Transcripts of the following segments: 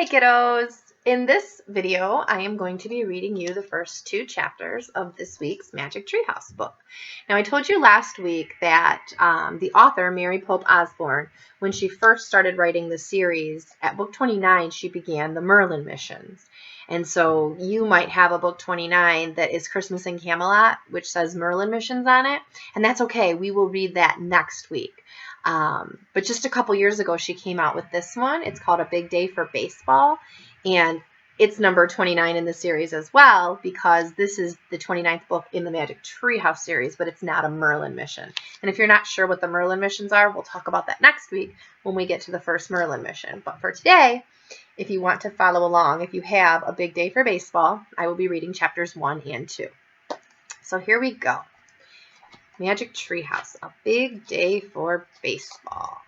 Hey kiddos! In this video, I am going to be reading you the first 2 chapters of this week's Magic Treehouse book. Now, I told you last week that the author, Mary Pope Osborne, when she first started writing the series, at book 29, she began the Merlin missions. And so you might have a book 29 that is Christmas in Camelot, which says Merlin missions on it. And that's okay. We will read that next week. But just a couple years ago, she came out with this one. It's called A Big Day for Baseball, and it's number 29 in the series as well, because this is the 29th book in the Magic Treehouse series, but it's not a Merlin mission. And if you're not sure what the Merlin missions are, we'll talk about that next week when we get to the first Merlin mission. But for today, if you want to follow along, if you have A Big Day for Baseball, I will be reading chapters 1 and 2. So here we go. Magic Treehouse, A Big Day for Baseball.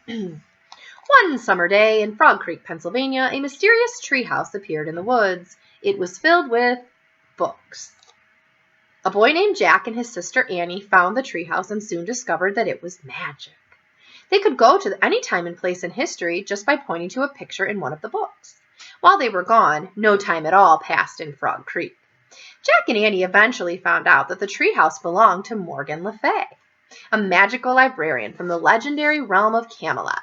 One summer day in Frog Creek, Pennsylvania, a mysterious treehouse appeared in the woods. It was filled with books. A boy named Jack and his sister Annie found the treehouse and soon discovered that it was magic. They could go to any time and place in history just by pointing to a picture in one of the books. While they were gone, no time at all passed in Frog Creek. Jack and Annie eventually found out that the treehouse belonged to Morgan Le Fay, a magical librarian from the legendary realm of Camelot.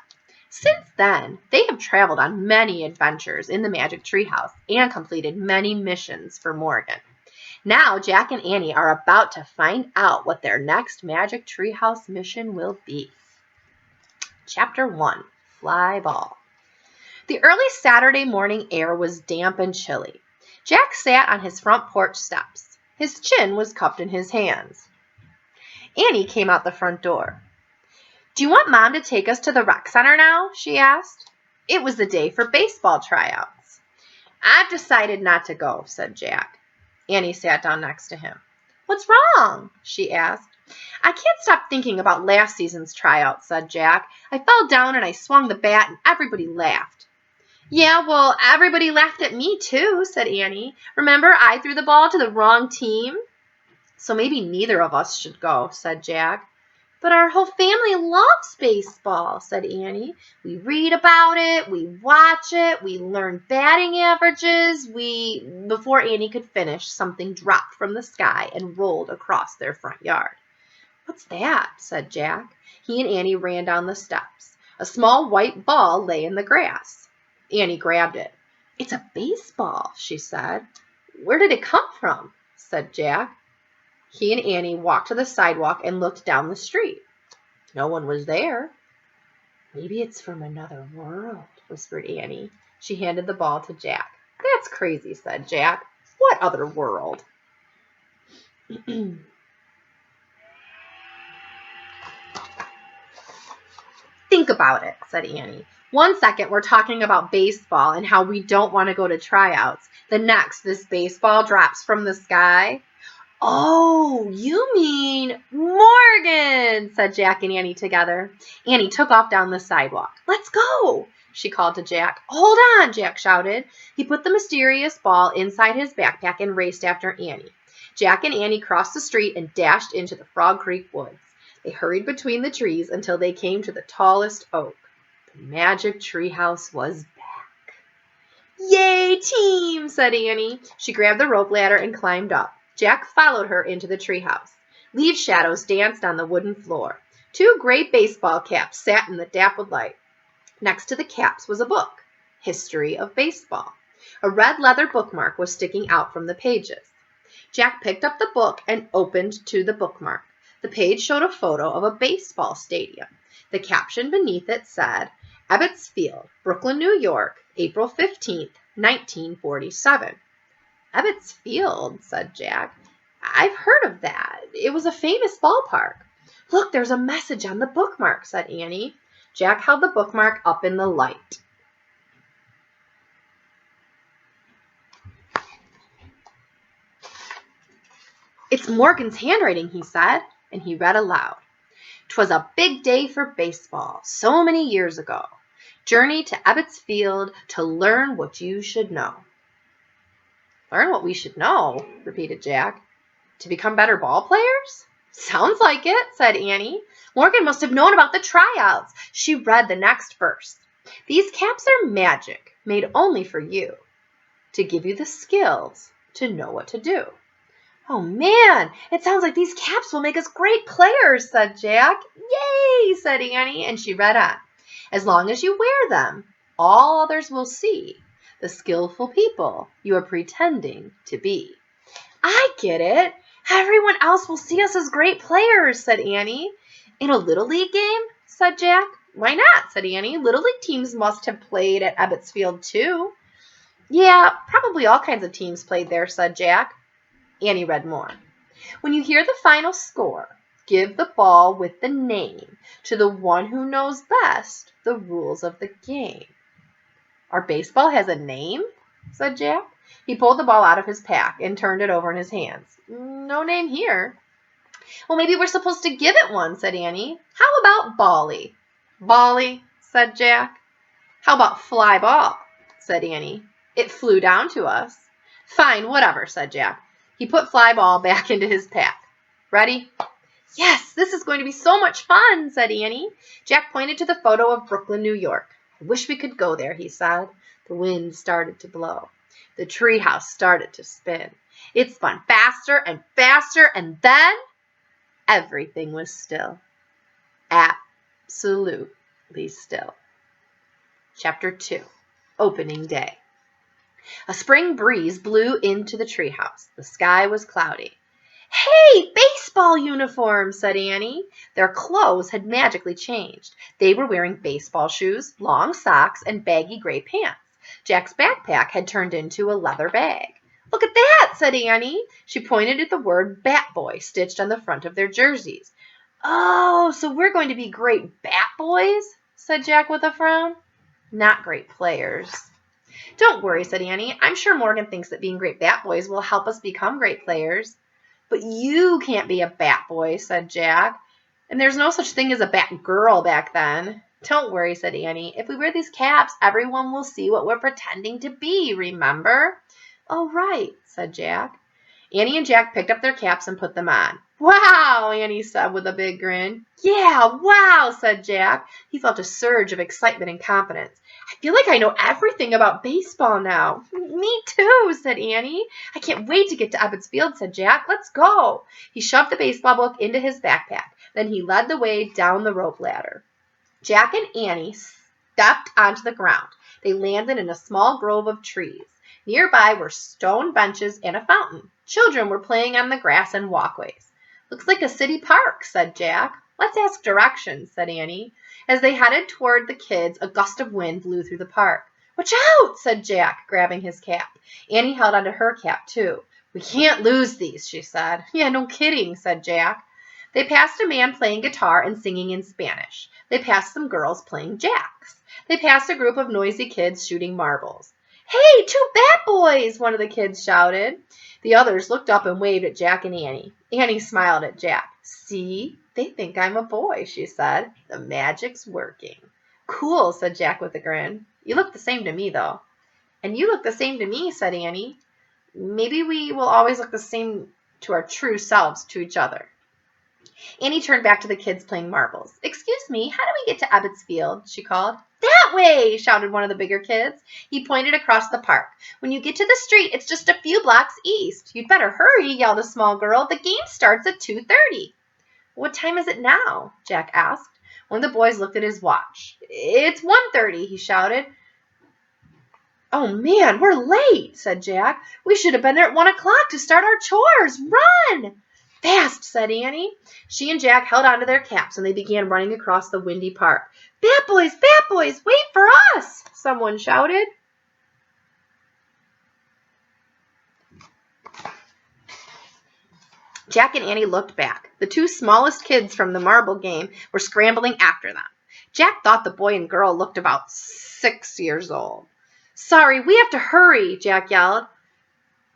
Since then, they have traveled on many adventures in the Magic Treehouse and completed many missions for Morgan. Now, Jack and Annie are about to find out what their next Magic Treehouse mission will be. Chapter 1, Fly Ball. The early Saturday morning air was damp and chilly. Jack sat on his front porch steps. His chin was cupped in his hands. Annie came out the front door. "Do you want Mom to take us to the rec center now?" she asked. It was the day for baseball tryouts. "I've decided not to go," said Jack. Annie sat down next to him. "What's wrong?" she asked. "I can't stop thinking about last season's tryouts," said Jack. "I fell down and I swung the bat and everybody laughed." "Yeah, well, everybody laughed at me too," said Annie. "Remember, I threw the ball to the wrong team?" "So maybe neither of us should go," said Jack. "But our whole family loves baseball," said Annie. "We read about it, we watch it, we learn batting averages, Before Annie could finish, something dropped from the sky and rolled across their front yard. "What's that?" said Jack. He and Annie ran down the steps. A small white ball lay in the grass. Annie grabbed it. "It's a baseball," she said. "Where did it come from?" said Jack. He and Annie walked to the sidewalk and looked down the street. No one was there. "Maybe it's from another world," whispered Annie. She handed the ball to Jack. "That's crazy," said Jack. "What other world?" "Think about it," said Annie. "One second we're talking about baseball and how we don't want to go to tryouts. The next, this baseball drops from the sky." "Oh, you mean Morgan," said Jack and Annie together. Annie took off down the sidewalk. "Let's go," she called to Jack. "Hold on," Jack shouted. He put the mysterious ball inside his backpack and raced after Annie. Jack and Annie crossed the street and dashed into the Frog Creek woods. They hurried between the trees until they came to the tallest oak. The Magic Treehouse was back. "Yay, team," said Annie. She grabbed the rope ladder and climbed up. Jack followed her into the treehouse. Leaf shadows danced on the wooden floor. 2 great baseball caps sat in the dappled light. Next to the caps was a book, History of Baseball. A red leather bookmark was sticking out from the pages. Jack picked up the book and opened to the bookmark. The page showed a photo of a baseball stadium. The caption beneath it said, "Ebbets Field, Brooklyn, New York, April 15th, 1947. "Ebbets Field," said Jack. "I've heard of that. It was a famous ballpark." "Look, there's a message on the bookmark," said Annie. Jack held the bookmark up in the light. "It's Morgan's handwriting," he said, and he read aloud. "'Twas a big day for baseball, so many years ago. Journey to Ebbets Field to learn what you should know." "Learn what we should know," repeated Jack. "To become better ball players?" "Sounds like it," said Annie. Morgan must have known about the tryouts. She read the next verse. "These caps are magic. made only for you, to give you the skills to know what to do. Oh man, it sounds like these caps will make us great players, said Jack. Yay, said Annie, and she read on. As long as you wear them, all others will see the skillful people you are pretending to be. I get it. Everyone else will see us as great players, said Annie. In a Little League game, said Jack. Why not, said Annie. Little League teams must have played at Ebbets Field too. Yeah, probably all kinds of teams played there, said Jack. Annie read more. When you hear the final score, give the ball with the name to the one who knows best the rules of the game. Our baseball has a name, said Jack. He pulled the ball out of his pack and turned it over in his hands. No name here. Well, maybe we're supposed to give it one, said Annie. How about Bally? Bally, said Jack. How about Fly Ball, said Annie. It flew down to us. Fine, whatever, said Jack. He put Fly Ball back into his pack. Ready? Yes, this is going to be so much fun, said Annie. Jack pointed to the photo of Brooklyn, New York. I wish we could go there, he said. The wind started to blow. The treehouse started to spin. It spun faster and faster, and then everything was still. Absolutely still. Chapter 2, Opening Day. A spring breeze blew into the treehouse. The sky was cloudy. Hey, baseball uniforms, said Annie. Their clothes had magically changed. They were wearing baseball shoes, long socks, and baggy gray pants. Jack's backpack had turned into a leather bag. Look at that, said Annie. She pointed at the word Bat Boy stitched on the front of their jerseys. Oh, so we're going to be great Bat Boys, said Jack with a frown. Not great players. Don't worry, said Annie. I'm sure Morgan thinks that being great Bat Boys will help us become great players. But you can't be a Bat Boy, said Jack. And there's no such thing as a Bat Girl back then. Don't worry, said Annie. If we wear these caps, everyone will see what we're pretending to be, remember? Oh, right, said Jack. Annie and Jack picked up their caps and put them on. Wow, Annie said with a big grin. Yeah, wow, said Jack. He felt a surge of excitement and confidence. I feel like I know everything about baseball now. Me too, said Annie. I can't wait to get to Ebbets Field, said Jack. Let's go. He shoved the baseball book into his backpack. Then he led the way down the rope ladder. Jack and Annie stepped onto the ground. They landed in a small grove of trees. Nearby were stone benches and a fountain. Children were playing on the grass and walkways. Looks like a city park, said Jack. Let's ask directions, said Annie. As they headed toward the kids, a gust of wind blew through the park. Watch out, said Jack, grabbing his cap. Annie held onto her cap, too. We can't lose these, she said. Yeah, no kidding, said Jack. They passed a man playing guitar and singing in Spanish. They passed some girls playing jacks. They passed a group of noisy kids shooting marbles. Hey, 2 Bat Boys, one of the kids shouted. The others looked up and waved at Jack and Annie. Annie smiled at Jack. See, they think I'm a boy, she said. The magic's working. Cool, said Jack with a grin. You look the same to me, though. And you look the same to me, said Annie. Maybe we will always look the same to our true selves to each other. Annie turned back to the kids playing marbles. Excuse me, how do we get to Ebbets Field? She called. That way, shouted one of the bigger kids. He pointed across the park. When you get to the street, it's just a few blocks east. You'd better hurry, yelled a small girl. The game starts at 2:30. What time is it now? Jack asked. One of the boys looked at his watch. It's 1:30, he shouted. Oh, man, we're late, said Jack. We should have been there at 1 o'clock to start our chores. Run! Fast, said Annie. She and Jack held onto their caps, and they began running across the windy park. Bat Boys, wait for us, someone shouted. Jack and Annie looked back. The 2 smallest kids from the marble game were scrambling after them. Jack thought the boy and girl looked about 6 years old. Sorry, we have to hurry, Jack yelled.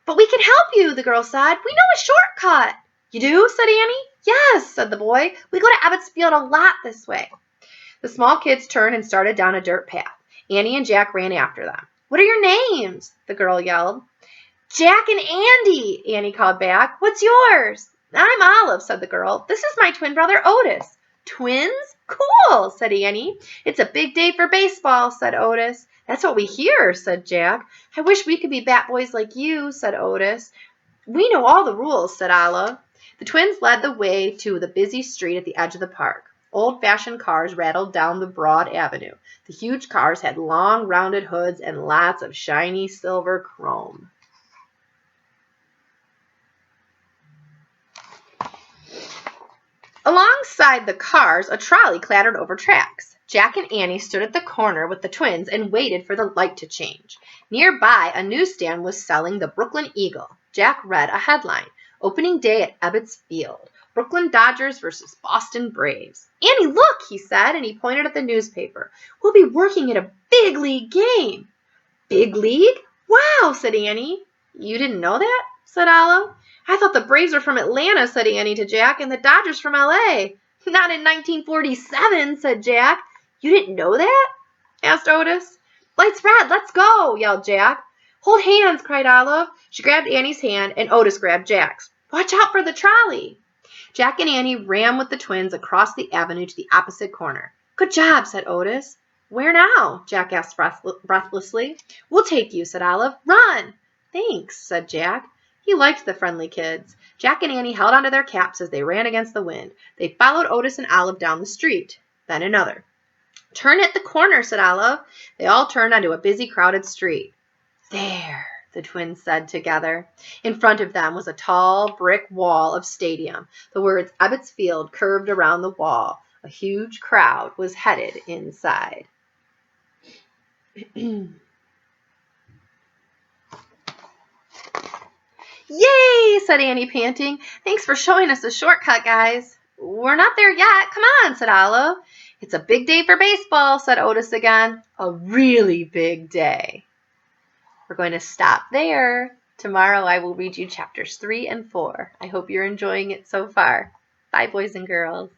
But we can help you, the girl said. We know a shortcut. You do, said Annie. Yes, said the boy. We go to Ebbets Field a lot this way. The small kids turned and started down a dirt path. Annie and Jack ran after them. What are your names? The girl yelled. Jack and Andy, Annie called back. What's yours? I'm Olive, said the girl. This is my twin brother, Otis. Twins? Cool, said Annie. It's a big day for baseball, said Otis. That's what we hear, said Jack. I wish we could be bat boys like you, said Otis. We know all the rules, said Olive. The twins led the way to the busy street at the edge of the park. Old-fashioned cars rattled down the broad avenue. The huge cars had long, rounded hoods and lots of shiny silver chrome. Alongside the cars, a trolley clattered over tracks. Jack and Annie stood at the corner with the twins and waited for the light to change. Nearby, a newsstand was selling the Brooklyn Eagle. Jack read a headline, Opening Day at Ebbets Field, Brooklyn Dodgers versus Boston Braves. Annie, look, he said, and he pointed at the newspaper. We'll be working at a big league game. Big league? Wow, said Annie. You didn't know that? Said Olive. I thought the Braves were from Atlanta, said Annie to Jack, and the Dodgers from L.A. Not in 1947, said Jack. You didn't know that? Asked Otis. Lights red, let's go, yelled Jack. Hold hands, cried Olive. She grabbed Annie's hand, and Otis grabbed Jack's. Watch out for the trolley. Jack and Annie ran with the twins across the avenue to the opposite corner. Good job, said Otis. Where now? Jack asked breathlessly. We'll take you, said Olive. Run! Thanks, said Jack. He liked the friendly kids. Jack and Annie held onto their caps as they ran against the wind. They followed Otis and Olive down the street, then another. Turn at the corner, said Olive. They all turned onto a busy, crowded street. There, the twins said together. In front of them was a tall brick wall of stadium. The words Ebbets Field curved around the wall. A huge crowd was headed inside. Yay, said Annie, panting. Thanks for showing us the shortcut, guys. We're not there yet. Come on, said Olive. It's a big day for baseball, said Otis again. A really big day. We're going to stop there. Tomorrow I will read you chapters 3 and 4. I hope you're enjoying it so far. Bye, boys and girls.